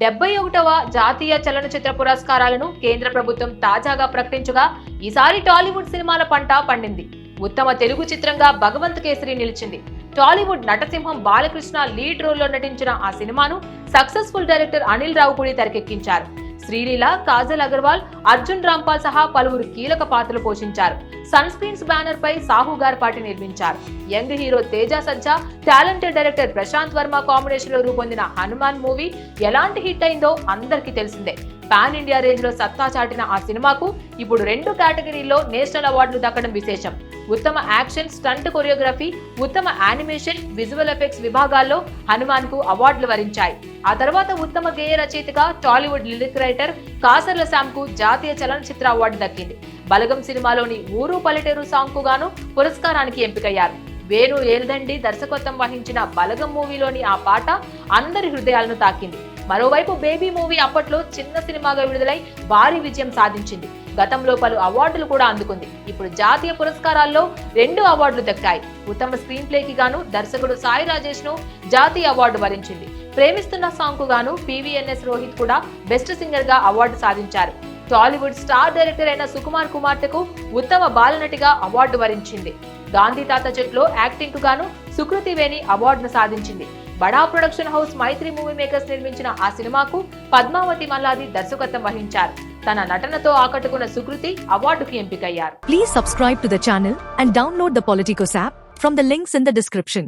71వ జాతీయ చలనచిత్ర పురస్కారాలను కేంద్ర ప్రభుత్వం తాజాగా ప్రకటించగా ఈసారి టాలీవుడ్ సినిమాల పంట పండింది. ఉత్తమ తెలుగు చిత్రంగా భగవంత్ కేసరి నిలిచింది. టాలీవుడ్ నటసింహం బాలకృష్ణ లీడ్ రోల్లో నటించిన ఆ సినిమాను సక్సెస్ఫుల్ డైరెక్టర్ అనిల్ రావుపూడి తెరకెక్కించారు. శ్రీలీల, కాజల్ అగర్వాల్, అర్జున్ రాంపాల్ సహా పలువురు కీలక పాత్రలు పోషించారు. సన్ స్క్రీన్స్ బ్యానర్ పై సాహు గార్పాటి నిర్మించారు. Young hero Teja Sajja, talented director Prashanth Varma combination లో రూపొందిన హనుమాన్ మూవీ ఎలాంటి హిట్ అయిందో అందరికీ తెలిసిందే. పాన్ ఇండియా రేంజ్ లో సత్తా చాటిన ఆ సినిమాకు ఇప్పుడు 2 కేటగిరీల్లో నేషనల్ అవార్డులు దక్కడం విశేషం. ఉత్తమ యాక్షన్, స్టంట్ కొరియోగ్రఫీ, ఉత్తమ యానిమేషన్, విజువల్ ఎఫెక్ట్స్ విభాగాల్లో హనుమాన్ కు అవార్డులు వరించాయి. ఆ తర్వాత ఉత్తమ గేయ రచయితగా టాలీవుడ్ లిరిక్ రైటర్ కాసర్ల శ్యామ్ కు జాతీయ చలనచిత్ర అవార్డు దక్కింది. బలగం సినిమాలోని ఊరు పల్లెటూరు సాంగ్ కు గాను పురస్కారానికి ఎంపికయ్యారు. వేణు ఏల్దండి దర్శకత్వం వహించిన బలగం మూవీలోని ఆ పాట అందరి హృదయాలను తాకింది. మరోవైపు బేబీ మూవీ అప్పట్లో చిన్న సినిమాగా విడుదలై భారీ విజయం సాధించింది. గతంలో పలు అవార్డులు కూడా అందుకుంది. ఇప్పుడు జాతీయ పురస్కారాల్లో 2 అవార్డులు దక్కాయి. ఉత్తమ స్క్రీన్ ప్లేకి గాను దర్శకుడు సాయి రాజేష్ ను జాతీయ అవార్డు వరించింది. ప్రేమిస్తున్న సాంగ్ కు గాను PVNS రోహిత్ కూడా బెస్ట్ సింగర్ గా అవార్డు సాధించారు. టాలీవుడ్ స్టార్ డైరెక్టర్ అయిన సుకుమార్ కుమార్తెకు ఉత్తమ బాలనటిగా అవార్డు వరించింది. గాంధీ తాత చెట్లో యాక్టింగ్ కు గాను సుకృతి వేణి అవార్డును సాధించింది. బడా ప్రొడక్షన్ హౌస్ మైత్రి మూవీ మేకర్స్ నిర్మించిన ఆ సినిమాకు పద్మావతి మల్లాది దర్శకత్వం వహించారు. తన నటనతో ఆకట్టుకున్న సుకృతి అవార్డుకి ఎంపికయ్యారు. Please subscribe to the channel and download the Politicos app from the links in the description.